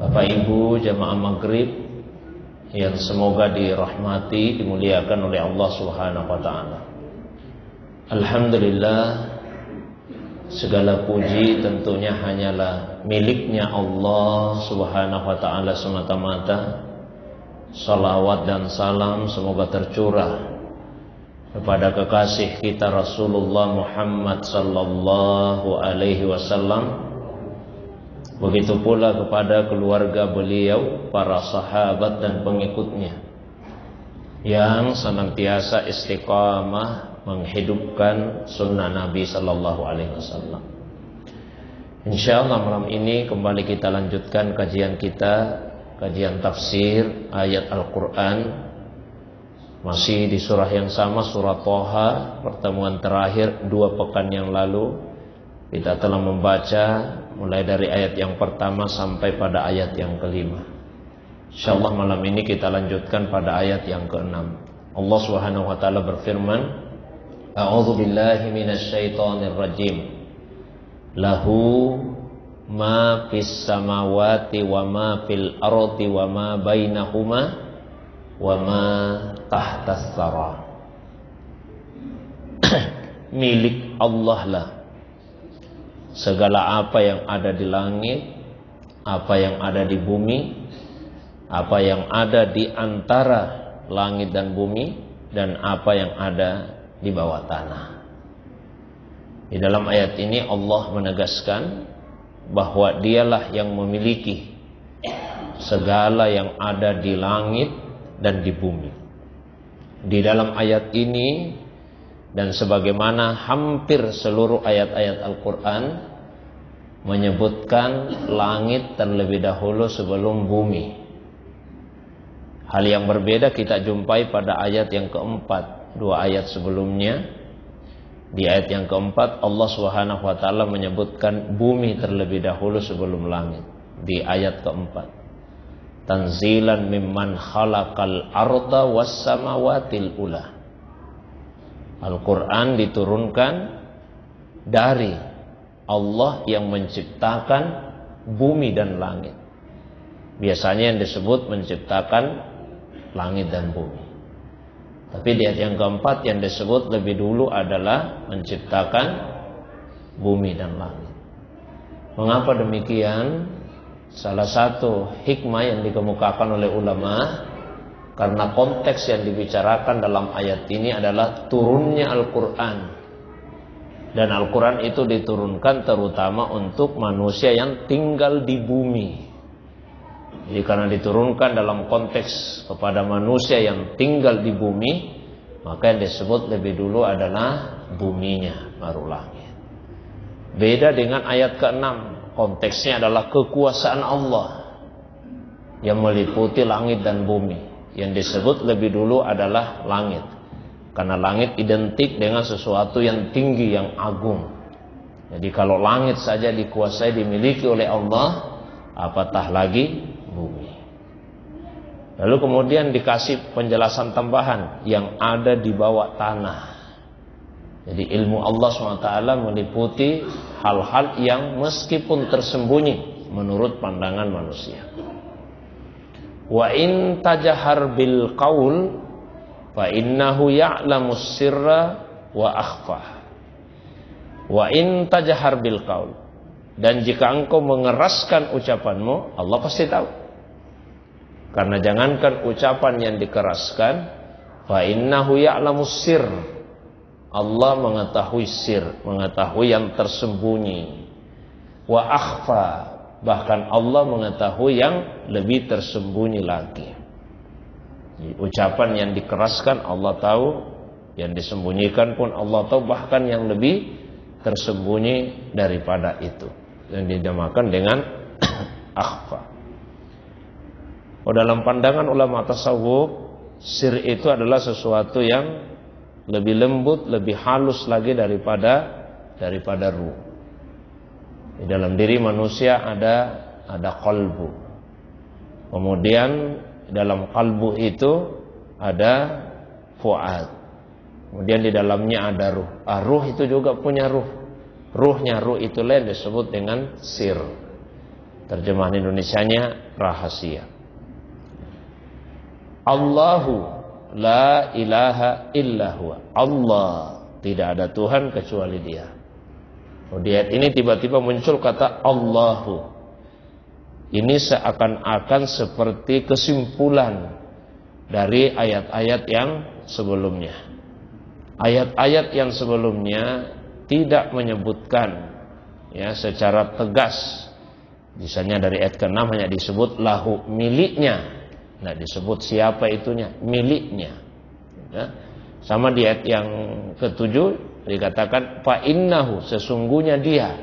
Bapak Ibu jamaah maghrib yang semoga dirahmati, dimuliakan oleh Allah Subhanahu wa ta'ala. Alhamdulillah, segala puji tentunya hanyalah miliknya Allah Subhanahu wa ta'ala semata-mata. Salawat dan salam semoga tercurah kepada kekasih kita Rasulullah Muhammad sallallahu alaihi wasallam. Begitu pula kepada keluarga beliau, para sahabat dan pengikutnya yang senantiasa istiqamah menghidupkan sunnah Nabi sallallahu alaihi wasallam. Insyaallah malam ini kembali kita lanjutkan kajian kita, kajian tafsir ayat Al-Quran, masih di surah yang sama, surah Thaha. Pertemuan terakhir 2 pekan yang lalu kita telah membaca mulai dari ayat yang pertama sampai pada ayat yang kelima. Insyaallah malam ini kita lanjutkan pada ayat yang ke-6. Allah Subhanahu wa taala berfirman, A'udzu billahi minasyaitonir rajim. Lahu ma fis samawati wa ma fil ardi wa ma bainahuma wa ma tahtas tsara. Milik Allah lah segala apa yang ada di langit, apa yang ada di bumi, apa yang ada di antara langit dan bumi, dan apa yang ada di bawah tanah. Di dalam ayat ini Allah menegaskan bahwa dialah yang memiliki segala yang ada di langit dan di bumi. Di dalam ayat ini dan sebagaimana hampir seluruh ayat-ayat Al-Quran menyebutkan langit terlebih dahulu sebelum bumi. Hal yang berbeda kita jumpai pada ayat yang keempat. 2 ayat sebelumnya, di ayat yang keempat Allah Subhanahu wa ta'ala menyebutkan bumi terlebih dahulu sebelum langit. Di ayat keempat, tanzilan mimman khalaqal arda was samawatil ula. Al-Quran diturunkan dari Allah yang menciptakan bumi dan langit. Biasanya yang disebut menciptakan langit dan bumi, tapi di ayat yang keempat yang disebut lebih dulu adalah menciptakan bumi dan langit. Mengapa demikian? Salah satu hikmah yang dikemukakan oleh ulama, karena konteks yang dibicarakan dalam ayat ini adalah turunnya Al-Quran. Dan Al-Quran itu diturunkan terutama untuk manusia yang tinggal di bumi. Jadi karena diturunkan dalam konteks kepada manusia yang tinggal di bumi, maka yang disebut lebih dulu adalah buminya, baru langit. Beda dengan ayat ke-6, konteksnya adalah kekuasaan Allah yang meliputi langit dan bumi. Yang disebut lebih dulu adalah langit, karena langit identik dengan sesuatu yang tinggi, yang agung. Jadi kalau langit saja dikuasai, dimiliki oleh Allah, apatah lagi bumi. Lalu kemudian dikasih penjelasan tambahan yang ada di bawah tanah. Jadi ilmu Allah SWT meliputi hal-hal yang meskipun tersembunyi menurut pandangan manusia. Wa in tajahar bil qaul fa innahu ya'lamus sirra wa akhfa. Wa in tajahar bil qaul, dan jika engkau mengeraskan ucapanmu, Allah pasti tahu. Karena jangankan ucapan yang dikeraskan, fa innahu ya'lamus sir, Allah mengetahui sir, mengetahui yang tersembunyi. Wa akhfa, bahkan Allah mengetahui yang lebih tersembunyi lagi. Ucapan yang dikeraskan Allah tahu, yang disembunyikan pun Allah tahu, bahkan yang lebih tersembunyi daripada itu, yang dinamakan dengan akhfa. Dalam pandangan ulama tasawuf, sir itu adalah sesuatu yang lebih lembut, lebih halus lagi daripada ruh. Di dalam diri manusia ada qalbu. Kemudian dalam qalbu itu ada fuad. Kemudian di dalamnya ada ruh. Ruh itu juga punya ruh. Ruhnya ruh itulah yang disebut dengan sir. Terjemahan Indonesianya rahasia. Allahu la ilaha illa huwa. Allah, tidak ada Tuhan kecuali Dia. Di ayat ini tiba-tiba muncul kata Allahu. Ini seakan-akan seperti kesimpulan dari ayat-ayat yang sebelumnya. Ayat-ayat yang sebelumnya tidak menyebutkan ya secara tegas. Misalnya dari ayat ke-6 hanya disebut lahu, miliknya. Tidak disebut siapa itunya, miliknya. Ya. Sama di ayat yang ke-7 dikatakan fa innahu, sesungguhnya Dia.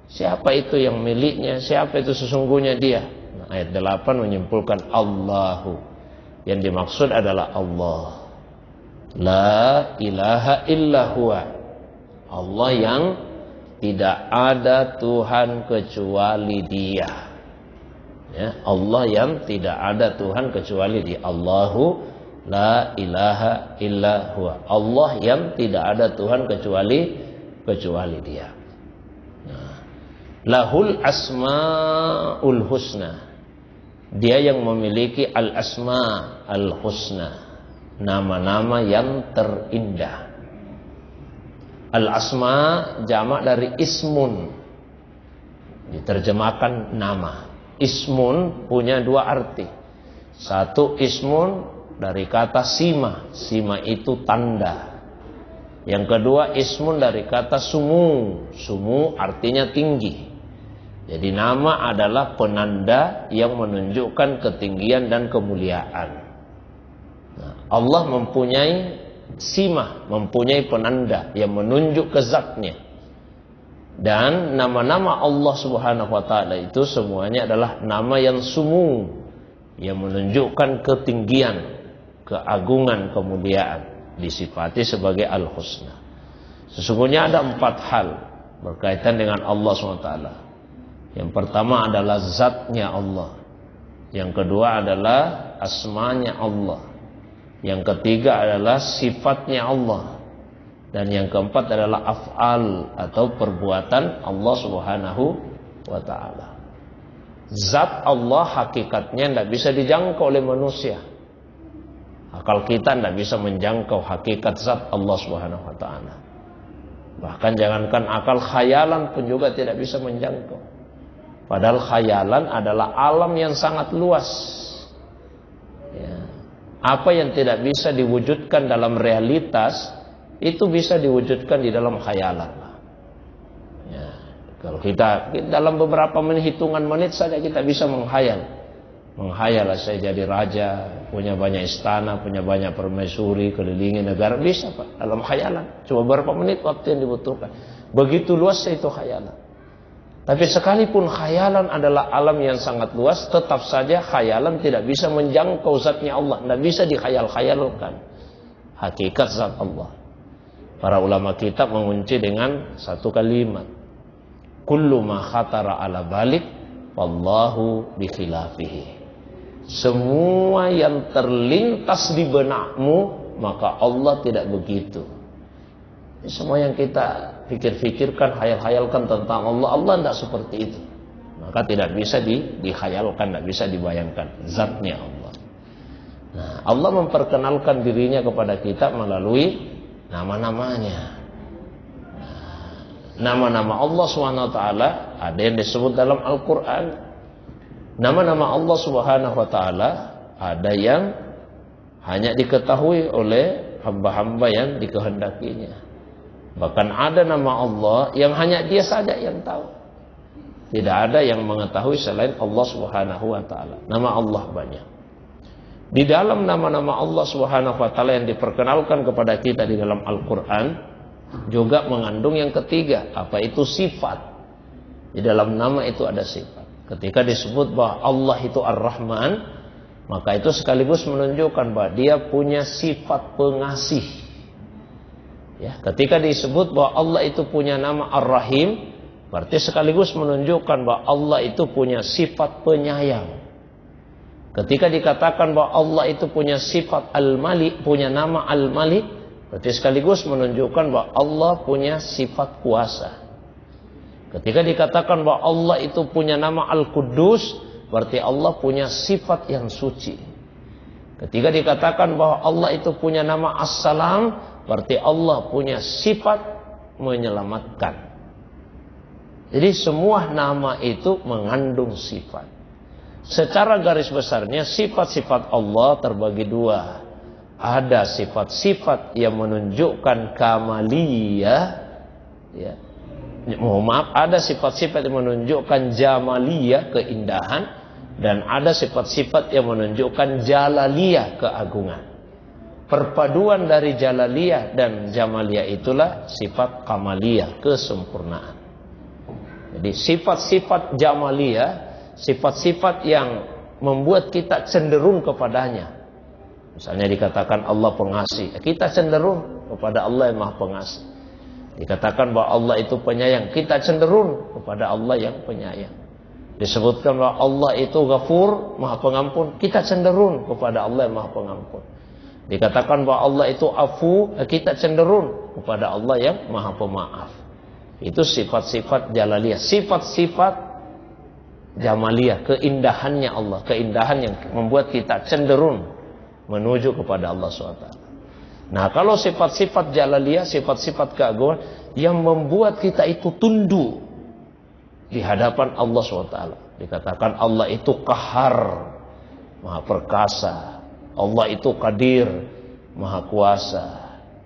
Siapa itu yang miliknya? Siapa itu sesungguhnya Dia? Nah, ayat 8 menyimpulkan Allahu. Yang dimaksud adalah Allah. La ilaha illa huwa. Allah yang tidak ada Tuhan kecuali Dia. Ya, Allah yang tidak ada Tuhan kecuali Dia. Allahu la ilaha illa huwa. Allah yang tidak ada Tuhan kecuali Dia. Lahul asmaul husna. Dia yang memiliki al-asma al-husna, nama-nama yang terindah. Al-asma jamak dari ismun, diterjemahkan nama. Ismun punya dua arti. Satu, ismun dari kata sima. Sima itu tanda. Yang kedua, ismun dari kata sumu. Sumu artinya tinggi. Jadi nama adalah penanda yang menunjukkan ketinggian dan kemuliaan. Nah, Allah mempunyai simah, mempunyai penanda yang menunjuk ke zatnya. Dan nama-nama Allah Subhanahu wa taala itu semuanya adalah nama yang sumu, yang menunjukkan ketinggian, keagungan, kemuliaan, disifati sebagai Al-Husna. Sesungguhnya ada 4 hal berkaitan dengan Allah Subhanahu wa taala. Yang pertama adalah zatnya Allah. Yang kedua adalah asmanya Allah. Yang ketiga adalah sifatnya Allah. Dan yang keempat adalah af'al atau perbuatan Allah Subhanahu wa ta'ala. Zat Allah hakikatnya tidak bisa dijangkau oleh manusia. Akal kita tidak bisa menjangkau hakikat zat Allah Subhanahu wa ta'ala. Bahkan jangankan akal, khayalan pun juga tidak bisa menjangkau. Padahal khayalan adalah alam yang sangat luas. Ya. Apa yang tidak bisa diwujudkan dalam realitas, itu bisa diwujudkan di dalam khayalan. Ya. Kalau kita dalam beberapa hitungan menit saja kita bisa menghayal. Menghayal saya jadi raja, punya banyak istana, punya banyak permaisuri, kelilingi negara. Bisa Pak, dalam khayalan. Cuma beberapa menit waktu yang dibutuhkan. Begitu luas itu khayalan. Tapi sekalipun khayalan adalah alam yang sangat luas, tetap saja khayalan tidak bisa menjangkau zatnya Allah. Tidak bisa dikhayal-khayalkan hakikat zat Allah. Para ulama kitab mengunci dengan satu kalimat. Kullu ma khatara ala balik, wallahu bikhilafihi. Semua yang terlintas di benakmu, maka Allah tidak begitu. Semua yang kita pikir-pikirkan, hayal-hayalkan tentang Allah, Allah tidak seperti itu. Maka tidak bisa dikhayalkan, tidak bisa dibayangkan zatnya Allah. Nah, Allah memperkenalkan dirinya kepada kita melalui nama-namanya. Nama-nama Allah SWT ada yang disebut dalam Al-Quran. Nama-nama Allah SWT ada yang hanya diketahui oleh hamba-hamba yang dikehendakinya. Bahkan ada nama Allah yang hanya Dia saja yang tahu. Tidak ada yang mengetahui selain Allah Subhanahu wa taala. Nama Allah banyak. Di dalam nama-nama Allah Subhanahu wa taala yang diperkenalkan kepada kita di dalam Al-Qur'an juga mengandung yang ketiga, apa itu sifat. Di dalam nama itu ada sifat. Ketika disebut bahwa Allah itu Ar-Rahman, maka itu sekaligus menunjukkan bahwa Dia punya sifat pengasih. Ya, ketika disebut bahwa Allah itu punya nama Ar-Rahim, berarti sekaligus menunjukkan bahwa Allah itu punya sifat penyayang. Ketika dikatakan bahwa Allah itu punya sifat Al-Malik, punya nama Al-Malik, berarti sekaligus menunjukkan bahwa Allah punya sifat kuasa. Ketika dikatakan bahwa Allah itu punya nama Al-Quddus, berarti Allah punya sifat yang suci. Ketika dikatakan bahwa Allah itu punya nama As-Salam, berarti Allah punya sifat menyelamatkan. Jadi semua nama itu mengandung sifat. Secara garis besarnya sifat-sifat Allah terbagi dua. Ada sifat-sifat yang menunjukkan kamaliyah, ya. Ada sifat-sifat yang menunjukkan jamaliyah, keindahan, dan ada sifat-sifat yang menunjukkan jalaliyah, keagungan. Perpaduan dari jalaliyah dan jamaliyah itulah sifat kamaliyah, kesempurnaan. Jadi sifat-sifat jamaliyah, sifat-sifat yang membuat kita cenderung kepadanya. Misalnya dikatakan Allah pengasih, kita cenderung kepada Allah yang Maha Pengasih. Dikatakan bahwa Allah itu penyayang, kita cenderung kepada Allah yang penyayang. Disebutkan bahwa Allah itu Ghafur, Maha Pengampun, kita cenderung kepada Allah yang Maha Pengampun. Dikatakan bahwa Allah itu Afu, kita cenderung kepada Allah yang Maha Pemaaf. Itu sifat-sifat jalaliyah, sifat-sifat jamaliyah, keindahannya Allah, keindahan yang membuat kita cenderung menuju kepada Allah SWT. Nah, kalau sifat-sifat jalaliyah, sifat-sifat keagungan yang membuat kita itu tunduk di hadapan Allah SWT. Dikatakan Allah itu Qahar, Maha Perkasa. Allah itu Qadir, Maha Kuasa.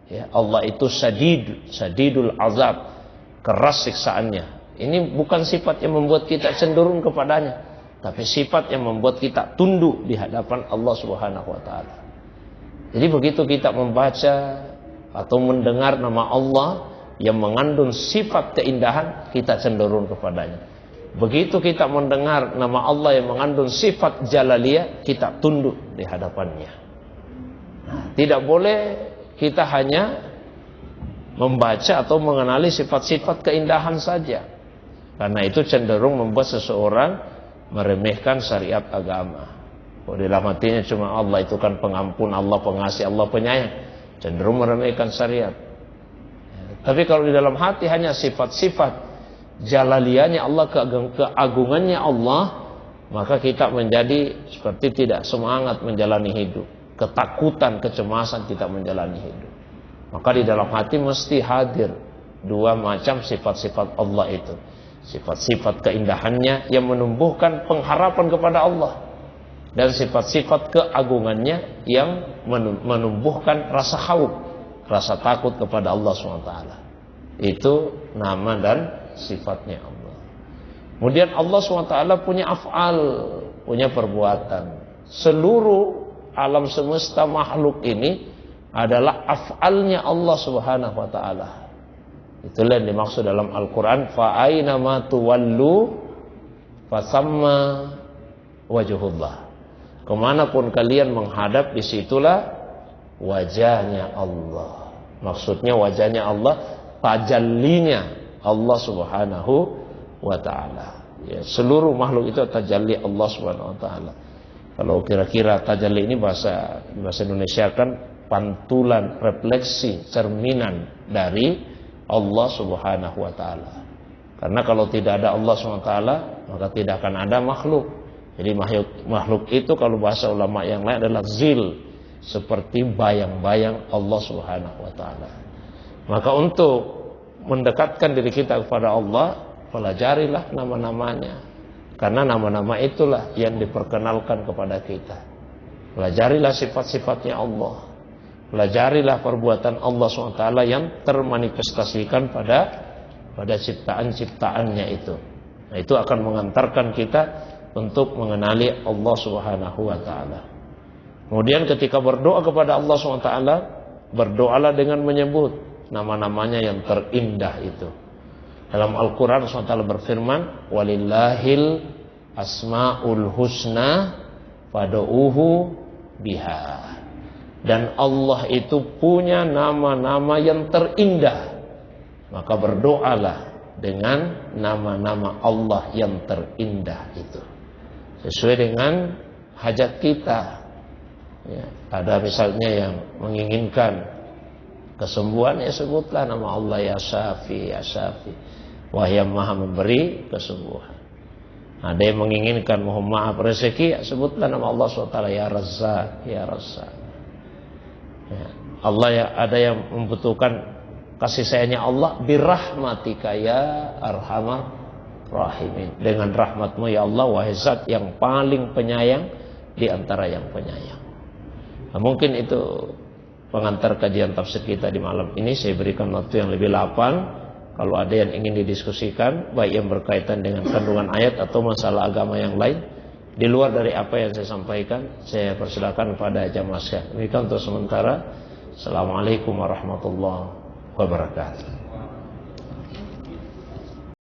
Ya, Allah itu Sadidul Azab, keras siksaannya. Ini bukan sifat yang membuat kita cenderung kepadanya, tapi sifat yang membuat kita tunduk di hadapan Allah Subhanahu wa taala. Jadi begitu kita membaca atau mendengar nama Allah yang mengandung sifat keindahan, kita cenderung kepadanya. Begitu kita mendengar nama Allah yang mengandung sifat jalaliyah, kita tunduk di hadapannya. Nah, tidak boleh kita hanya membaca atau mengenali sifat-sifat keindahan saja, karena itu cenderung membuat seseorang meremehkan syariat agama. Kalau dalam hatinya cuma Allah itu kan pengampun, Allah pengasih, Allah penyayang, cenderung meremehkan syariat. Tapi kalau di dalam hati hanya sifat-sifat jalaliyahnya Allah, keagungannya Allah, maka kita menjadi seperti tidak semangat menjalani hidup, ketakutan, kecemasan kita menjalani hidup. Maka di dalam hati mesti hadir dua macam sifat-sifat Allah itu. Sifat-sifat keindahannya yang menumbuhkan pengharapan kepada Allah, dan sifat-sifat keagungannya yang menumbuhkan rasa khauf, rasa takut kepada Allah SWT. Itu nama dan sifatnya Allah. Kemudian Allah SWT punya af'al, punya perbuatan. Seluruh alam semesta makhluk ini adalah af'alnya Allah Subhanahu wa taala. Itulah yang dimaksud dalam Al-Qur'an, fa aina ma tuwallu fasamma wajhullah. Kemanapun kalian menghadap, disitulah wajahnya Allah. Maksudnya wajahnya Allah, tajallinya Allah Subhanahu wa taala. Ya, seluruh makhluk itu tajalli Allah Subhanahu wa taala. Kalau kira-kira tajalli ini bahasa Indonesia kan pantulan, refleksi, cerminan dari Allah Subhanahu wa taala. Karena kalau tidak ada Allah Subhanahu wa taala, maka tidak akan ada makhluk. Jadi makhluk itu kalau bahasa ulama yang lain adalah zil, seperti bayang-bayang Allah Subhanahu wa taala. Maka untuk mendekatkan diri kita kepada Allah, pelajarilah nama-namanya. Karena nama-nama itulah yang diperkenalkan kepada kita. Pelajarilah sifat-sifatnya Allah. Pelajarilah perbuatan Allah SWT yang termanifestasikan pada ciptaan-ciptaannya itu. Nah, itu akan mengantarkan kita untuk mengenali Allah Subhanahu wa taala. Kemudian ketika berdoa kepada Allah SWT, berdoalah dengan menyebut nama-namanya yang terindah itu. Dalam Al-Quran Allah SWT berfirman, walillahil asma'ul husna fad'uuhu biha. Dan Allah itu punya nama-nama yang terindah, maka berdoalah dengan nama-nama Allah yang terindah itu, sesuai dengan hajat kita. Ya, ada misalnya yang menginginkan kesembuhan, ya sebutlah nama Allah, ya Syafi, ya Syafi. Wahai yang maha memberi kesembuhan. Ada yang menginginkan mohon maaf rezeki, ya, sebutlah nama Allah SWT, ya Razzaq, ya Razzaq. Ya. Allah ya, ada yang membutuhkan kasih sayangnya Allah, birahmatika ya arhamar rahimin. Dengan rahmatmu ya Allah, wahai zat yang paling penyayang di antara yang penyayang. Nah, mungkin itu pengantar kajian tafsir kita di malam ini. Saya berikan waktu yang lebih lapang. Kalau ada yang ingin didiskusikan, baik yang berkaitan dengan kandungan ayat atau masalah agama yang lain, di luar dari apa yang saya sampaikan, saya persilakan kepada jamaah sekalian. Demikian untuk sementara. Assalamualaikum warahmatullahi wabarakatuh.